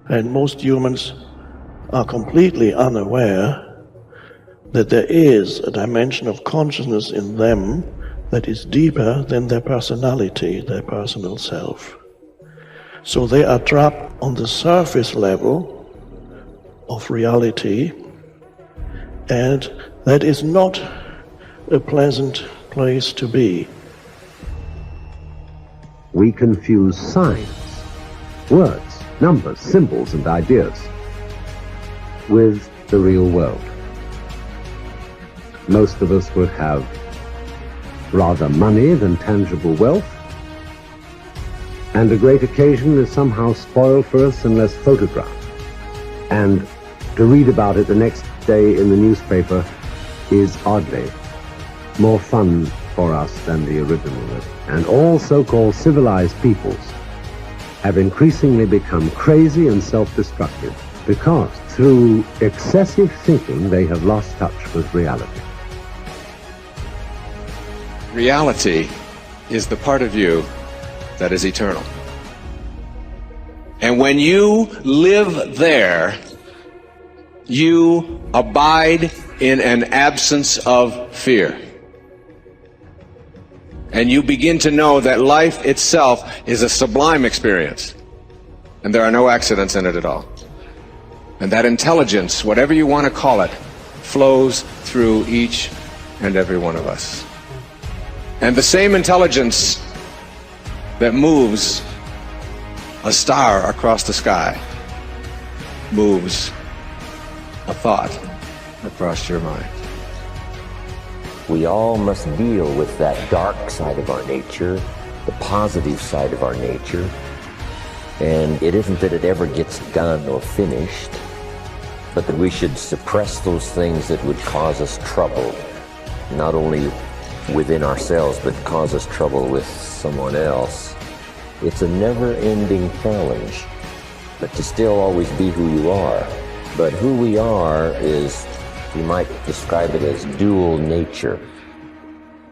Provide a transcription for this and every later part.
And most humans are completely unaware that there is a dimension of consciousness in them that is deeper than their personality, their personal self. So they are trapped on the surface level of reality, and that is not a pleasant place to be. We confuse signs, words, numbers, symbols, and ideas with the real world. Most of us would have rather money than tangible wealth, and a great occasion is somehow spoiled for us unless photographed. And to read about it the next day in the newspaper is oddly more fun for us than the original. And all so-called civilized peoples have increasingly become crazy and self-destructive because through excessive thinking they have lost touch with reality. Reality is the part of you that is eternal. And when you live there, you abide in an absence of fear. And you begin to know that life itself is a sublime experience. And there are no accidents in it at all. And that intelligence, whatever you want to call it, flows through each and every one of us. And the same intelligence that moves a star across the sky moves a thought across your mind. We all must deal with that dark side of our nature, the positive side of our nature. And it isn't that it ever gets done or finished, but that we should suppress those things that would cause us trouble, not only within ourselves, but cause us trouble with someone else. It's a never-ending challenge, but to still always be who you are. But who we are is, you might describe it as dual nature.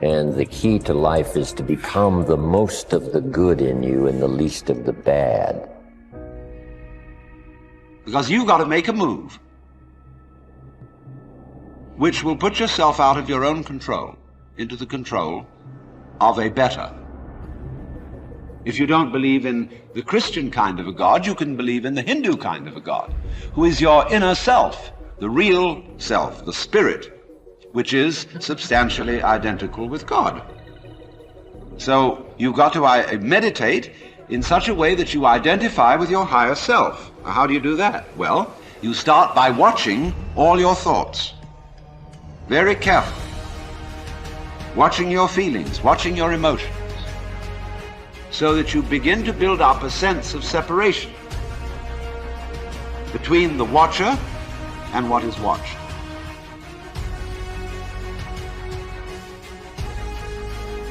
And the key to life is to become the most of the good in you and the least of the bad. Because you've got to make a move which will put yourself out of your own control into the control of a better. If you don't believe in the Christian kind of a God, you can believe in the Hindu kind of a God, who is your inner self, the real self, the spirit, which is substantially identical with God. So you've got to meditate in such a way that you identify with your higher self. How do you do that? Well, you start by watching all your thoughts very carefully. Watching your feelings, watching your emotions, so that you begin to build up a sense of separation between the watcher and what is watched.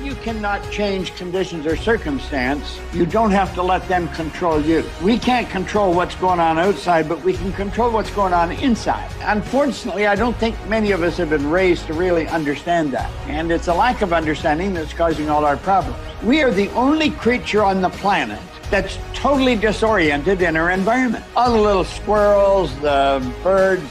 You cannot change conditions or circumstance. You don't have to let them control you. We can't control what's going on outside, but we can control what's going on inside. Unfortunately, I don't think many of us have been raised to really understand that. And it's a lack of understanding that's causing all our problems. We are the only creature on the planet that's totally disoriented in our environment. All the little squirrels, the birds,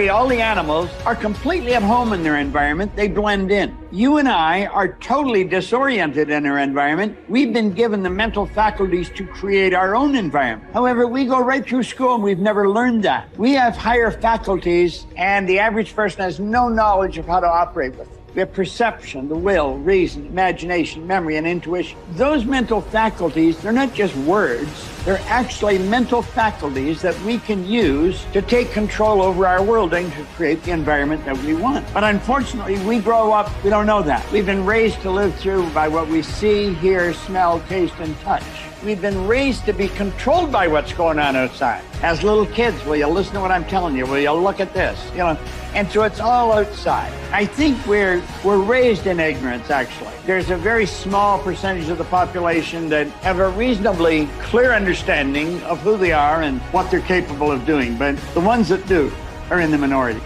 all the animals are completely at home in their environment. They blend in. You and I are totally disoriented in our environment. We've been given the mental faculties to create our own environment. However, we go right through school and we've never learned that. We have higher faculties, and the average person has no knowledge of how to operate with them. We have perception, the will, reason, imagination, memory, and intuition. Those mental faculties, they're not just words, they're actually mental faculties that we can use to take control over our world and to create the environment that we want. But unfortunately, we grow up, we don't know that. We've been raised to live through by what we see, hear, smell, taste, and touch. We've been raised to be controlled by what's going on outside. As little kids, will you listen to what I'm telling you? Will you look at this? You know, and so it's all outside. I think we're raised in ignorance, actually. There's a very small percentage of the population that have a reasonably clear understanding of who they are and what they're capable of doing, but the ones that do are in the minority.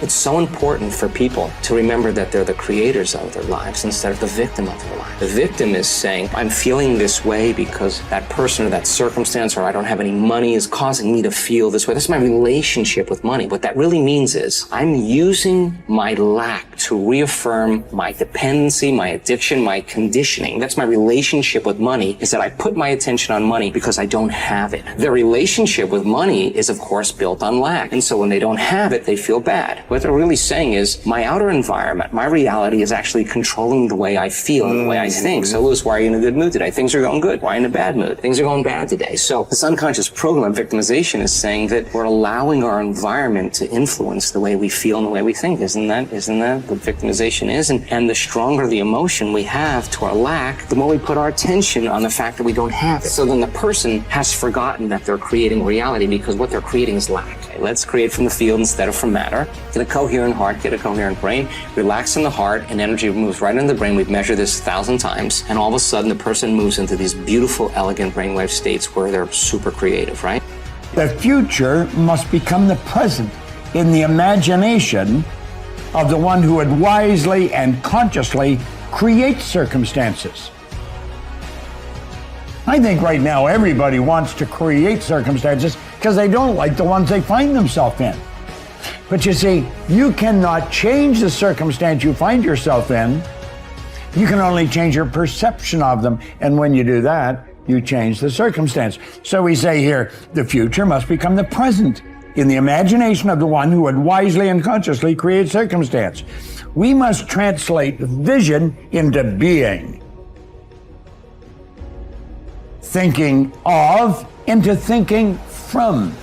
It's so important for people to remember that they're the creators of their lives instead of the victim of their life. The victim is saying, I'm feeling this way because that person or that circumstance, or I don't have any money, is causing me to feel this way. That's my relationship with money. What that really means is I'm using my lack to reaffirm my dependency, my addiction, my conditioning. That's my relationship with money, is that I put my attention on money because I don't have it. Their relationship with money is, of course, built on lack. And so when they don't have it, they feel bad. What they're really saying is my outer environment, my reality is actually controlling the way I feel and the way I think. So Louis, why are you in a good mood today? Things are going good. Why are you in a bad mood? Things are going bad today. So this unconscious program of victimization is saying that we're allowing our environment to influence the way we feel and the way we think. Isn't that what victimization is? And the stronger the emotion we have to our lack, the more we put our attention on the fact that we don't have it. So then the person has forgotten that they're creating reality because what they're creating is lack. Okay, let's create from the field instead of from matter. Get a coherent heart, get a coherent brain, relax in the heart, and energy moves right into the brain. We've measured this 1,000 times, and all of a sudden the person moves into these beautiful, elegant brainwave states where they're super creative, right? The future must become the present in the imagination of the one who would wisely and consciously create circumstances. I think right now everybody wants to create circumstances because they don't like the ones they find themselves in. But you see, you cannot change the circumstance you find yourself in. You can only change your perception of them. And when you do that, you change the circumstance. So we say here, the future must become the present in the imagination of the one who would wisely and consciously create circumstance. We must translate vision into being. Thinking of into thinking from.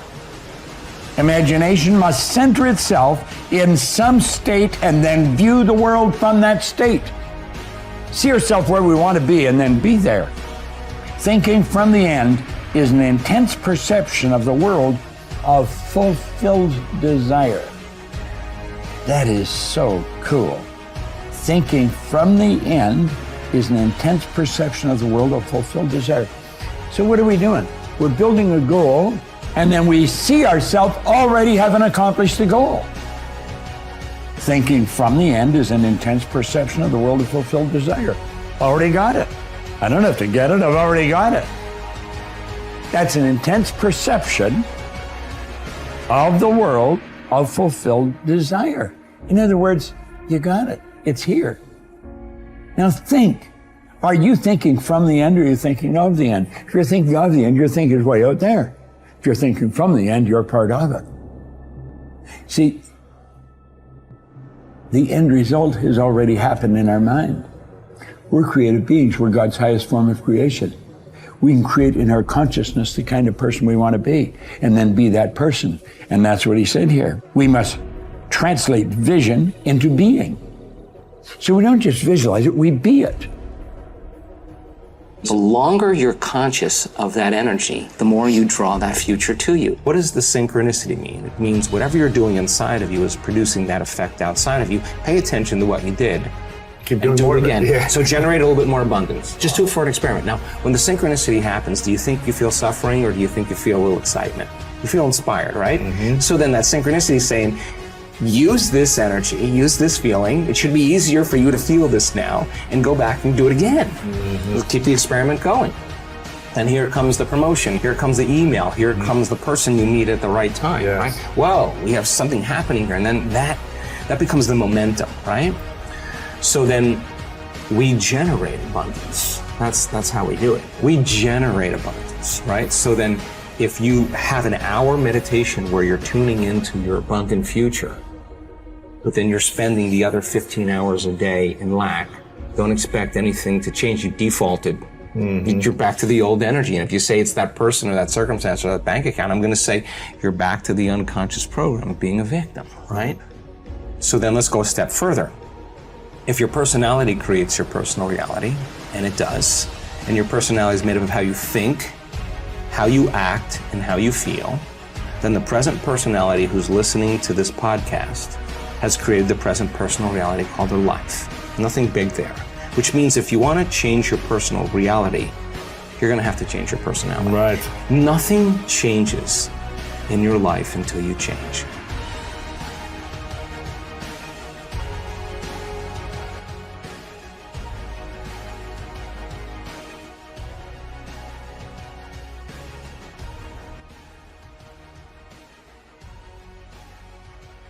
Imagination must center itself in some state and then view the world from that state. See yourself where we want to be and then be there. Thinking from the end is an intense perception of the world of fulfilled desire. That is so cool. Thinking from the end is an intense perception of the world of fulfilled desire. So what are we doing? We're building a goal, and then we see ourselves already having accomplished the goal. Thinking from the end is an intense perception of the world of fulfilled desire. Already got it. I don't have to get it, I've already got it. That's an intense perception of the world of fulfilled desire. In other words, you got it. It's here. Now think. Are you thinking from the end or are you thinking of the end? If you're thinking of the end, your thinking is way out there. If you're thinking from the end, you're part of it. See, the end result has already happened in our mind. We're creative beings. We're God's highest form of creation. We can create in our consciousness the kind of person we want to be and then be that person. And that's what he said here. We must translate vision into being. So we don't just visualize it, we be it. The longer you're conscious of that energy, the more you draw that future to you. What does the synchronicity mean? It means whatever you're doing inside of you is producing that effect outside of you. Pay attention to what you did. Keep doing do more it of again. Yeah. So generate a little bit more abundance. Just do it for an experiment. Now, when the synchronicity happens, do you think you feel suffering or do you think you feel a little excitement? You feel inspired, right? Mm-hmm. So then that synchronicity is saying, use this energy, use this feeling. It should be easier for you to feel this now and go back and do it again. Mm-hmm. Keep the experiment going. Then here comes the promotion, here comes the email, here comes the person you meet at the right time, yes. Right? Well, we have something happening here, and then that becomes the momentum, right? So then we generate abundance. That's how we do it. We generate abundance, right? So then if you have an hour meditation where you're tuning into your abundant future, but then you're spending the other 15 hours a day in lack, don't expect anything to change. You defaulted. Mm-hmm. You're back to the old energy. And if you say it's that person or that circumstance or that bank account, I'm going to say you're back to the unconscious program of being a victim, right? So then let's go a step further. If your personality creates your personal reality, and it does, and your personality is made up of how you think, how you act, and how you feel, then the present personality who's listening to this podcast has created the present personal reality called their life. Nothing big there. Which means if you want to change your personal reality, you're going to have to change your personality. Right. Nothing changes in your life until you change.